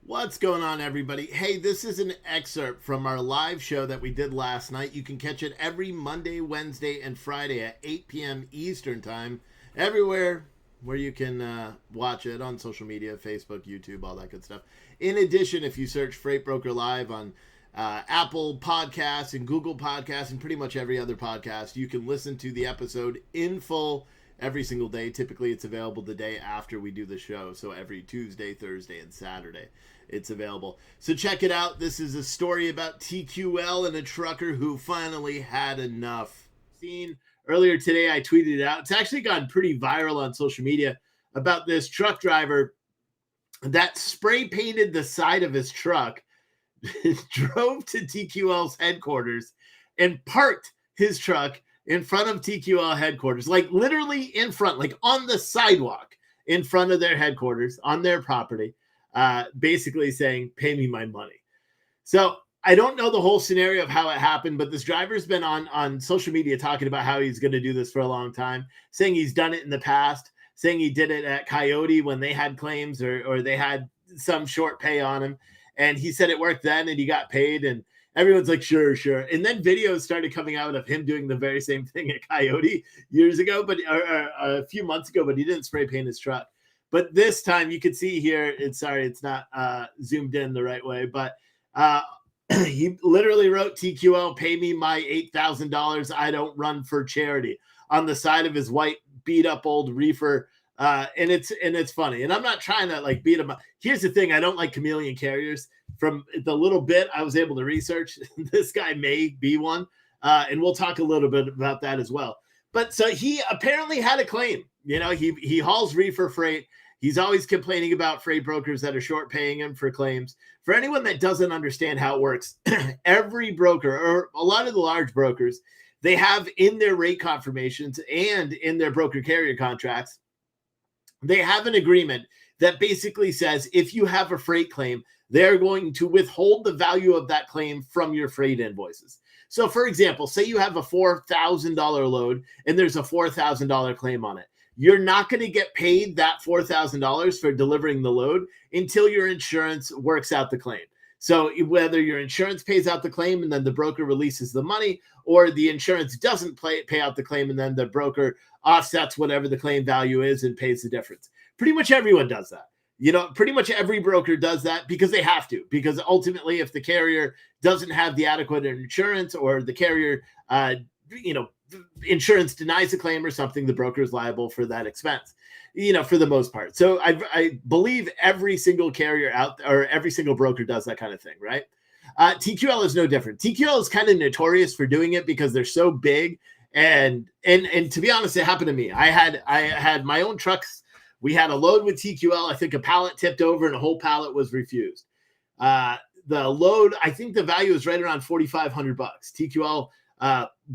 What's going on, everybody? Hey, this is an excerpt from our live show that we did last night. You can catch it every Monday, Wednesday, and Friday at 8 p.m. Eastern Time, everywhere where you can watch it on social media, Facebook, YouTube, all that good stuff. In addition, if you search Freight Broker Live on Apple Podcasts and Google Podcasts and pretty much every other podcast, you can listen to the episode in full every single day. Typically, it's available the day after we do the show. So every Tuesday, Thursday, and Saturday, it's available. So check it out. This is a story about TQL and a trucker who finally had enough. Seen earlier today, I tweeted it out. It's actually gone pretty viral on social media about this truck driver that spray painted the side of his truck, drove to TQL's headquarters, and parked his truck in front of TQL headquarters, like literally in front, like on the sidewalk in front of their headquarters on their property, basically saying, pay me my money. So I don't know the whole scenario of how it happened, but this driver's been on social media talking about how he's going to do this for a long time, saying he's done it in the past, saying he did it at Coyote when they had claims or they had some short pay on him. And he said it worked then and he got paid, and everyone's like, sure. And then videos started coming out of him doing the very same thing at Coyote years ago, but a few months ago, but he didn't spray paint his truck. But this time you could see here, it's not zoomed in the right way, but he literally wrote, TQL, pay me my $8,000. I don't run for charity, on the side of his white beat up old reefer. And it's funny. And I'm not trying to like beat him up. Here's the thing. I don't like chameleon carriers. From the little bit I was able to research, this guy may be one. And we'll talk a little bit about that as well. But so he apparently had a claim. You know, he hauls reefer freight. He's always complaining about freight brokers that are short paying him for claims. For anyone that doesn't understand how it works, every broker, or a lot of the large brokers, they have in their rate confirmations and in their broker carrier contracts, they have an agreement that basically says if you have a freight claim, they're going to withhold the value of that claim from your freight invoices. So, for example, say you have a $4,000 load and there's a $4,000 claim on it. You're not going to get paid that $4,000 for delivering the load until your insurance works out the claim. So whether your insurance pays out the claim and then the broker releases the money, or the insurance doesn't pay out the claim and then the broker offsets whatever the claim value is and pays the difference. Pretty much everyone does that. You know, pretty much every broker does that because they have to, because ultimately if the carrier doesn't have the adequate insurance, or the carrier, insurance denies a claim or something, the broker is liable for that expense, for the most part. So I believe every single carrier out there, or every single broker does that kind of thing, right? TQL is no different. TQL is kind of notorious for doing it because they're so big. And to be honest, it happened to me. I had my own trucks. We had a load with TQL. I think a pallet tipped over and a whole pallet was refused. The load, I think the value is right around $4,500. TQL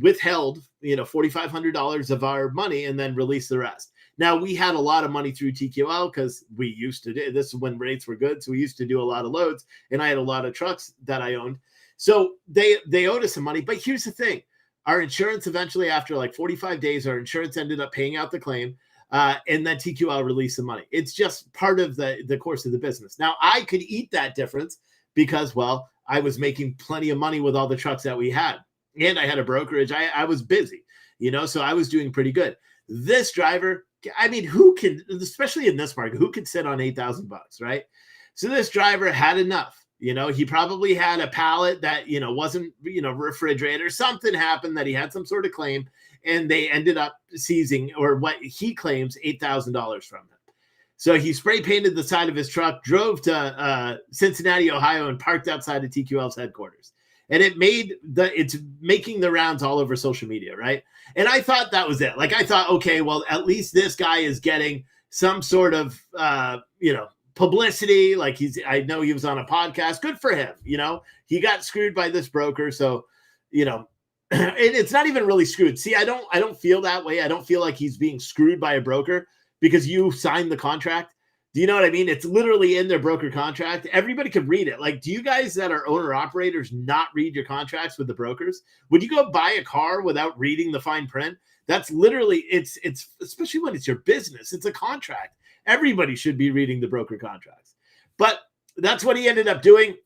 withheld, $4,500 of our money and then released the rest. Now, we had a lot of money through TQL because we used to do this when rates were good. So we used to do a lot of loads, and I had a lot of trucks that I owned. So they owed us some money. But here's the thing. Our insurance eventually, after like 45 days, our insurance ended up paying out the claim. And then TQL released the money. It's just part of the course of the business. Now, I could eat that difference because, well, I was making plenty of money with all the trucks that we had. And I had a brokerage. I was busy, so I was doing pretty good. This driver, I mean, who can, especially in this market, who could sit on $8,000, right? So this driver had enough. He probably had a pallet that, wasn't, refrigerator. Something happened that he had some sort of claim, and they ended up seizing, or what he claims, $8,000 from him. So he spray painted the side of his truck, drove to Cincinnati, Ohio, and parked outside of TQL's headquarters. And it's making the rounds all over social media, right? And I thought that was it. Like, I thought, okay, well, at least this guy is getting some sort of, publicity. Like, I know he was on a podcast. Good for him. He got screwed by this broker. So, it's not even really screwed. See, I don't feel that way. I don't feel like he's being screwed by a broker because you signed the contract. Do you know what I mean? It's literally in their broker contract. Everybody could read it. Like, do you guys that are owner operators not read your contracts with the brokers? Would you go buy a car without reading the fine print? That's literally, it's especially when it's your business, it's a contract. Everybody should be reading the broker contracts. But that's what he ended up doing.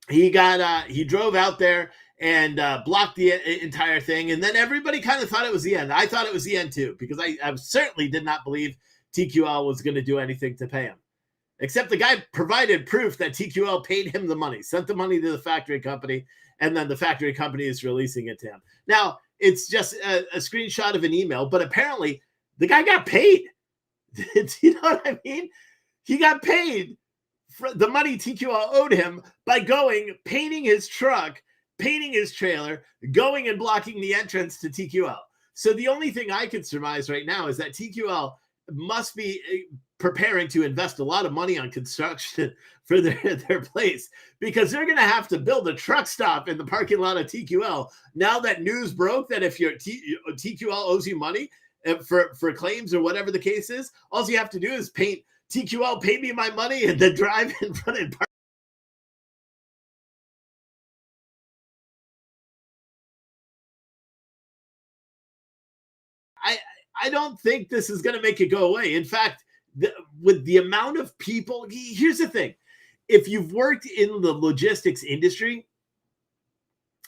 He drove out there and blocked the entire thing. And then everybody kind of thought it was the end. I thought it was the end too, because I certainly did not believe TQL was going to do anything to pay him. Except the guy provided proof that TQL paid him the money, sent the money to the factory company, and then the factory company is releasing it to him. Now, it's just a screenshot of an email, but apparently the guy got paid. You know what I mean? He got paid for the money TQL owed him by going, painting his truck, painting his trailer, going and blocking the entrance to TQL. So the only thing I can surmise right now is that TQL must be preparing to invest a lot of money on construction for their place, because they're going to have to build a truck stop in the parking lot of TQL. Now that news broke that if your TQL owes you money for claims or whatever the case is, all you have to do is paint TQL, pay me my money, and then drive in front and park. I don't think this is going to make it go away. In fact, with the amount of people, here's the thing. If you've worked in the logistics industry,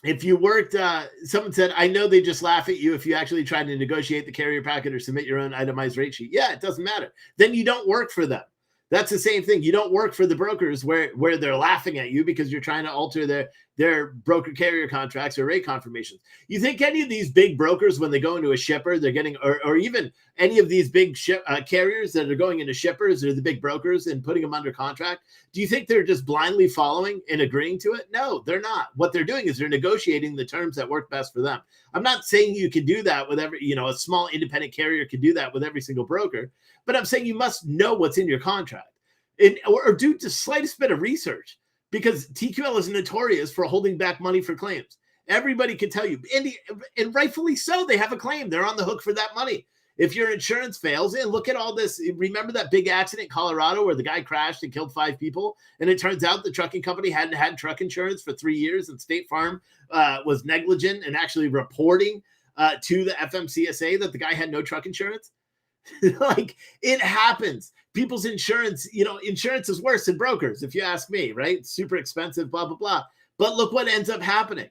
if you worked, someone said, I know they just laugh at you if you actually try to negotiate the carrier packet or submit your own itemized rate sheet. Yeah, it doesn't matter. Then you don't work for them. That's the same thing. You don't work for the brokers where they're laughing at you because you're trying to alter their broker carrier contracts or rate confirmations. You think any of these big brokers, when they go into a shipper, they're getting, or even any of these big carriers that are going into shippers or the big brokers and putting them under contract, do you think they're just blindly following and agreeing to it? No, they're not. What they're doing is they're negotiating the terms that work best for them. I'm not saying you can do that with every, a small independent carrier can do that with every single broker, but I'm saying you must know what's in your contract or do the slightest bit of research, because TQL is notorious for holding back money for claims. Everybody can tell you, and rightfully so, they have a claim. They're on the hook for that money. If your insurance fails, and look at all this. Remember that big accident in Colorado where the guy crashed and killed 5 people? And it turns out the trucking company hadn't had truck insurance for 3 years, and State Farm was negligent and actually reporting to the FMCSA that the guy had no truck insurance. Like, it happens. People's insurance, insurance is worse than brokers, if you ask me, right? It's super expensive, blah, blah, blah. But look what ends up happening.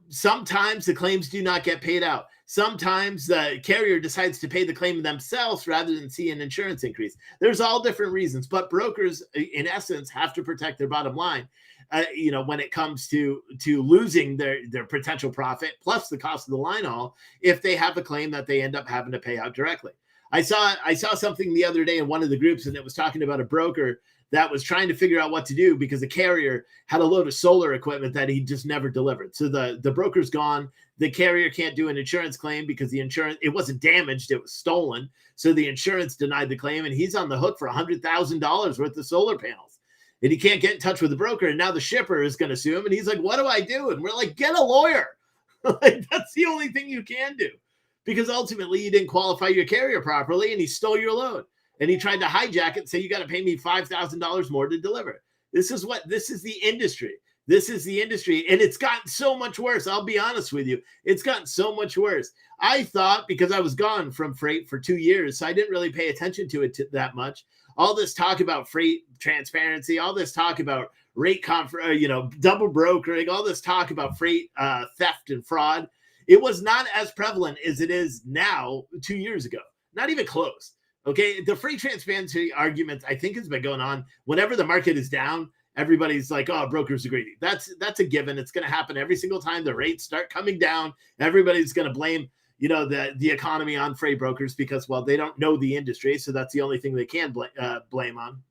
Sometimes the claims do not get paid out. Sometimes the carrier decides to pay the claim themselves rather than see an insurance increase. There's all different reasons, but brokers, in essence, have to protect their bottom line. When it comes to losing their potential profit plus the cost of the line haul, if they have a claim that they end up having to pay out directly. I saw something the other day in one of the groups, and it was talking about a broker that was trying to figure out what to do because the carrier had a load of solar equipment that he just never delivered. So the broker's gone. The carrier can't do an insurance claim because the insurance, it wasn't damaged, it was stolen. So the insurance denied the claim, and he's on the hook for $100,000 worth of solar panels. And he can't get in touch with the broker. And now the shipper is going to sue him. And he's like, what do I do? And we're like, get a lawyer. Like, that's the only thing you can do. Because ultimately you didn't qualify your carrier properly and he stole your load. And he tried to hijack it and say, you got to pay me $5,000 more to deliver. This is the industry. This is the industry. And it's gotten so much worse. I'll be honest with you. It's gotten so much worse. I thought, because I was gone from freight for 2 years, so I didn't really pay attention to it that much. All this talk about freight transparency, all this talk about rate double brokering, all this talk about freight theft and fraud, it was not as prevalent as it is now 2 years ago. Not even close. Okay, the freight transparency argument, I think, has been going on. Whenever the market is down, everybody's like, oh, brokers are greedy. That's a given. It's going to happen every single time the rates start coming down. Everybody's going to blame the economy on freight brokers because, well, they don't know the industry, so that's the only thing they can blame on.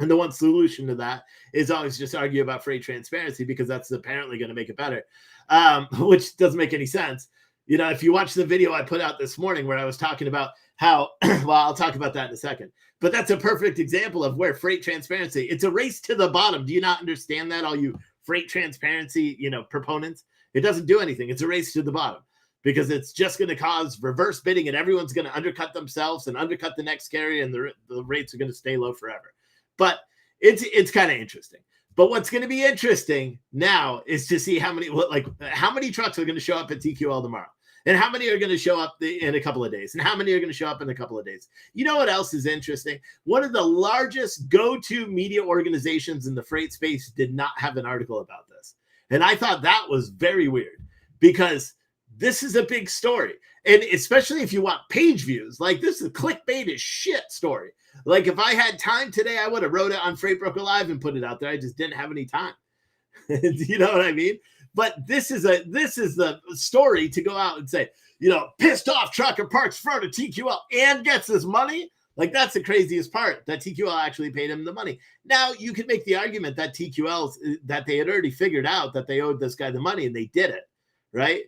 And the one solution to that is always just argue about freight transparency because that's apparently going to make it better, which doesn't make any sense. If you watch the video I put out this morning where I was talking about how, well, I'll talk about that in a second, but that's a perfect example of where freight transparency, it's a race to the bottom. Do you not understand that, all you freight transparency, proponents? It doesn't do anything. It's a race to the bottom because it's just going to cause reverse bidding and everyone's going to undercut themselves and undercut the next carrier and the rates are going to stay low forever. But it's kind of interesting. But what's going to be interesting now is to see how many trucks are going to show up at TQL tomorrow. And how many are going to show up in a couple of days? And how many are going to show up in a couple of days? You know what else is interesting? One of the largest go-to media organizations in the freight space did not have an article about this. And I thought that was very weird because this is a big story. And especially if you want page views, like this is a clickbait as shit story. Like if I had time today, I would have wrote it on Freight Broker Live and put it out there. I just didn't have any time. You know what I mean? But this is the story to go out and say, pissed off trucker parks front of TQL and gets his money. Like that's the craziest part, that TQL actually paid him the money. Now you could make the argument that that they had already figured out that they owed this guy the money and they did it, right?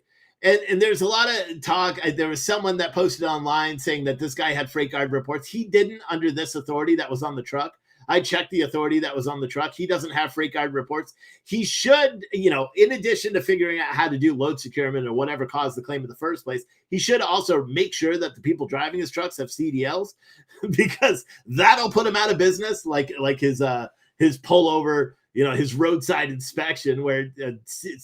And there's a lot of talk. There was someone that posted online saying that this guy had freight guard reports. He didn't under this authority that was on the truck. I checked the authority that was on the truck. He doesn't have freight guard reports. He should, in addition to figuring out how to do load securement or whatever caused the claim in the first place, he should also make sure that the people driving his trucks have CDLs because that'll put him out of business. Like his pullover, his roadside inspection where a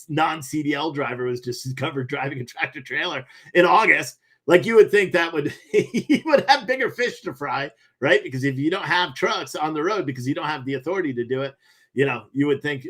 non-CDL driver was just discovered driving a tractor trailer in August. Like you would think that he would have bigger fish to fry, right? Because if you don't have trucks on the road because you don't have the authority to do it, you would think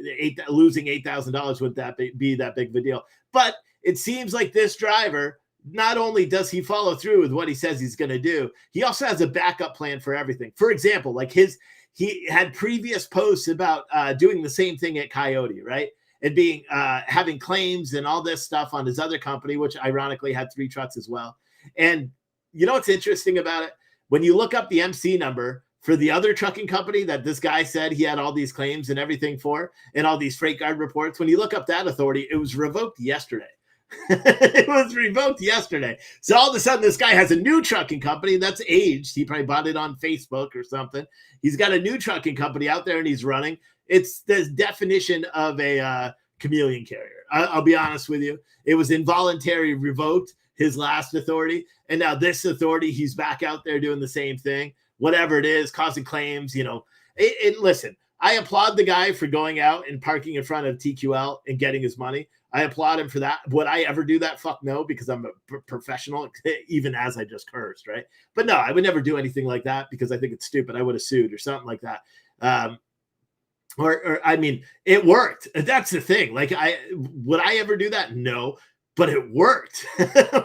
losing $8,000 would be that big of a deal. But it seems like this driver, not only does he follow through with what he says he's going to do, he also has a backup plan for everything. For example, like he had previous posts about doing the same thing at Coyote, right? And being having claims and all this stuff on his other company, which ironically had 3 trucks as well. And you know what's interesting about it? When you look up the MC number for the other trucking company that this guy said he had all these claims and everything for, and all these freight guard reports, when you look up that authority, it was revoked yesterday. It was revoked yesterday. So all of a sudden, this guy has a new trucking company that's aged. He probably bought it on Facebook or something. He's got a new trucking company out there and he's running. It's the definition of a chameleon carrier. I'll be honest with you. It was involuntary revoked, his last authority. And now this authority, he's back out there doing the same thing, whatever it is, causing claims, listen, I applaud the guy for going out and parking in front of TQL and getting his money. I applaud him for that. Would I ever do that? Fuck no, because I'm a professional, even as I just cursed, right? But no, I would never do anything like that because I think it's stupid. I would have sued or something like that. Or I mean, it worked. That's the thing. Like, would I ever do that? No, but it worked.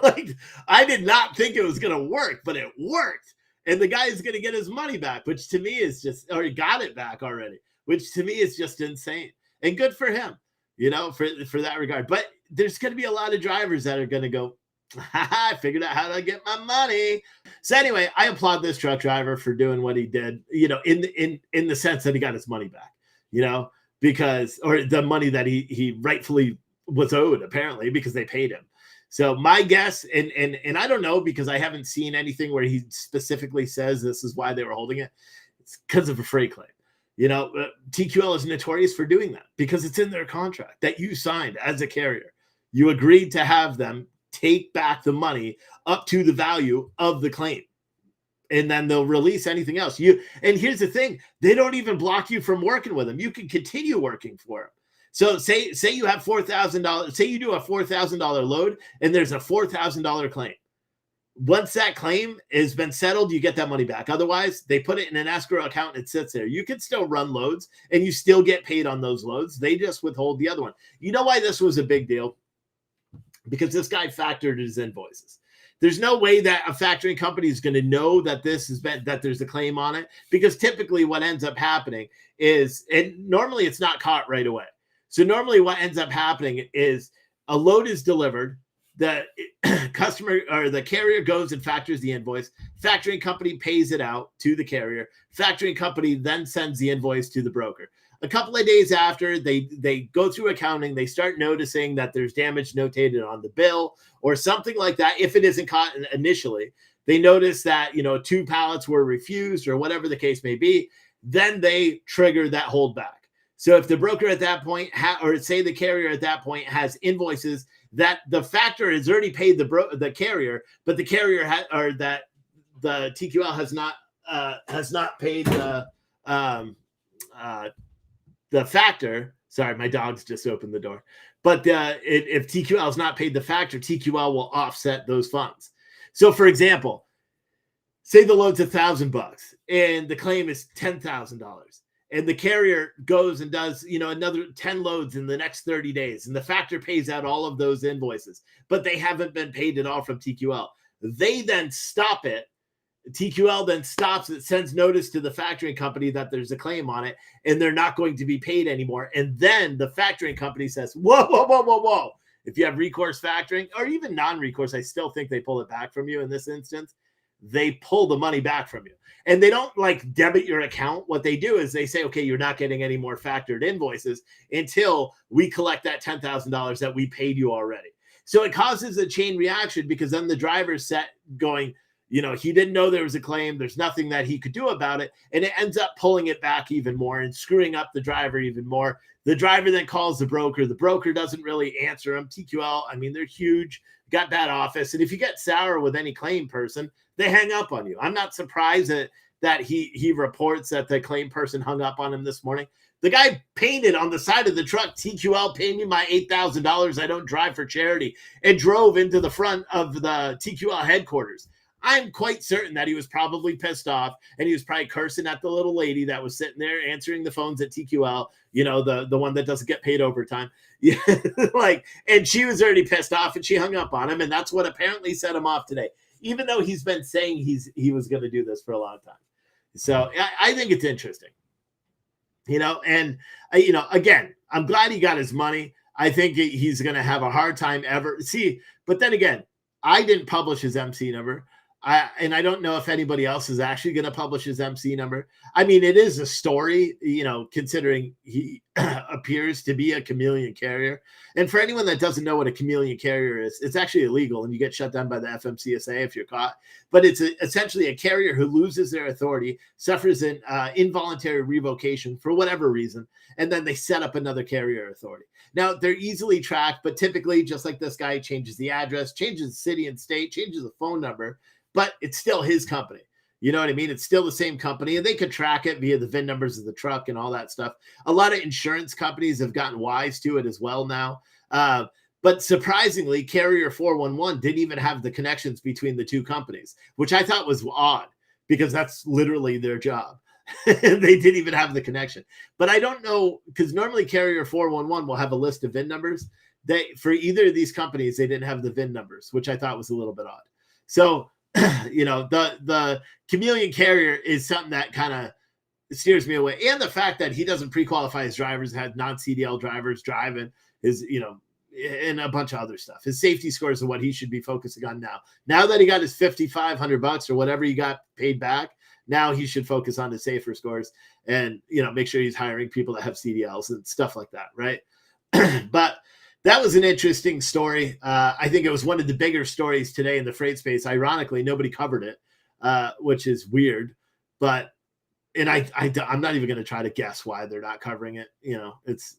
Like, I did not think it was going to work, but it worked. And the guy is going to get his money back, which to me is just, or he got it back already, which to me is just insane. And good for him, for that regard. But there's going to be a lot of drivers that are going to go, I figured out how to get my money. So anyway, I applaud this truck driver for doing what he did, in the sense that he got his money back, because, or the money that he rightfully was owed, apparently, because they paid him. So my guess, and I don't know, because I haven't seen anything where he specifically says this is why they were holding it. It's because of a freight claim. TQL is notorious for doing that because it's in their contract that you signed as a carrier. You agreed to have them take back the money up to the value of the claim. And then they'll release anything else. And here's the thing, they don't even block you from working with them. You can continue working for them. So say you have $4,000, say you do a $4,000 load and there's a $4,000 claim. Once that claim has been settled, you get that money back. Otherwise, they put it in an escrow account and it sits there. You can still run loads and you still get paid on those loads. They just withhold the other one. You know why this was a big deal? Because this guy factored his invoices. There's no way that a factoring company is going to know that that there's a claim on it, because typically what ends up happening is, and normally it's not caught right away. So normally what ends up happening is a load is delivered, the customer or the carrier goes and factors the invoice, factoring company pays it out to the carrier, factoring company then sends the invoice to the broker. A couple of days after, they go through accounting, they start noticing that there's damage notated on the bill or something like that. If it isn't caught initially, they notice that 2 pallets were refused or whatever the case may be. Then they trigger that holdback. So if the broker at that point, or say the carrier at that point has invoices that the factor has already paid the carrier, but the carrier the TQL has not paid the factor. Sorry, my dogs just opened the door. But if TQL is not paid the factor, TQL will offset those funds. So, for example, say the load's $1,000 and the claim is $10,000, and the carrier goes and does another 10 loads in the next 30 days, and the factor pays out all of those invoices, but they haven't been paid at all from TQL. They then stop it. TQL then stops it, sends notice to the factoring company that there's a claim on it, and they're not going to be paid anymore. And then the factoring company says, whoa, whoa, whoa, whoa, whoa. If you have recourse factoring or even non-recourse, I still think they pull it back from you in this instance. They pull the money back from you. And they don't like debit your account. What they do is they say, okay, you're not getting any more factored invoices until we collect that $10,000 that we paid you already. So it causes a chain reaction, because then the driver's set going, he didn't know there was a claim. There's nothing that he could do about it. And it ends up pulling it back even more and screwing up the driver even more. The driver then calls the broker. The broker doesn't really answer him. TQL, I mean, they're huge, got that office. And if you get sour with any claim person, they hang up on you. I'm not surprised that he reports that the claim person hung up on him this morning. The guy painted on the side of the truck, TQL, pay me my $8,000. I don't drive for charity, and drove into the front of the TQL headquarters. I'm quite certain that he was probably pissed off, and he was probably cursing at the little lady that was sitting there answering the phones at TQL, the one that doesn't get paid overtime. Yeah, and she was already pissed off, and she hung up on him, and that's what apparently set him off today, even though he's been saying he was going to do this for a long time. So I think it's interesting, and again, I'm glad he got his money. I think he's going to have a hard time ever. See, but then again, I didn't publish his MC number. And I don't know if anybody else is actually going to publish his MC number. I mean, it is a story, considering he appears to be a chameleon carrier. And for anyone that doesn't know what a chameleon carrier is, it's actually illegal, and you get shut down by the FMCSA if you're caught. But it's essentially a carrier who loses their authority, suffers an involuntary revocation for whatever reason, and then they set up another carrier authority. Now, they're easily tracked, but typically, just like this guy, changes the address, changes the city and state, changes the phone number, but it's still his company. You know what I mean? It's still the same company, and they could track it via the VIN numbers of the truck and all that stuff. A lot of insurance companies have gotten wise to it as well now. But surprisingly, Carrier 411 didn't even have the connections between the two companies, which I thought was odd, because that's literally their job. They didn't even have the connection. But I don't know, because normally Carrier 411 will have a list of VIN numbers. For either of these companies, they didn't have the VIN numbers, which I thought was a little bit odd. So, the chameleon carrier is something that kind of steers me away. And the fact that he doesn't pre-qualify his drivers, had non-CDL drivers driving his, and a bunch of other stuff. His safety scores are what he should be focusing on now. Now that he got his $5,500 or whatever he got paid back, now he should focus on his safer scores and, make sure he's hiring people that have CDLs and stuff like that. Right. But that was an interesting story. I think it was one of the bigger stories today in the freight space. Ironically, nobody covered it, which is weird. But I'm not even going to try to guess why they're not covering it. It's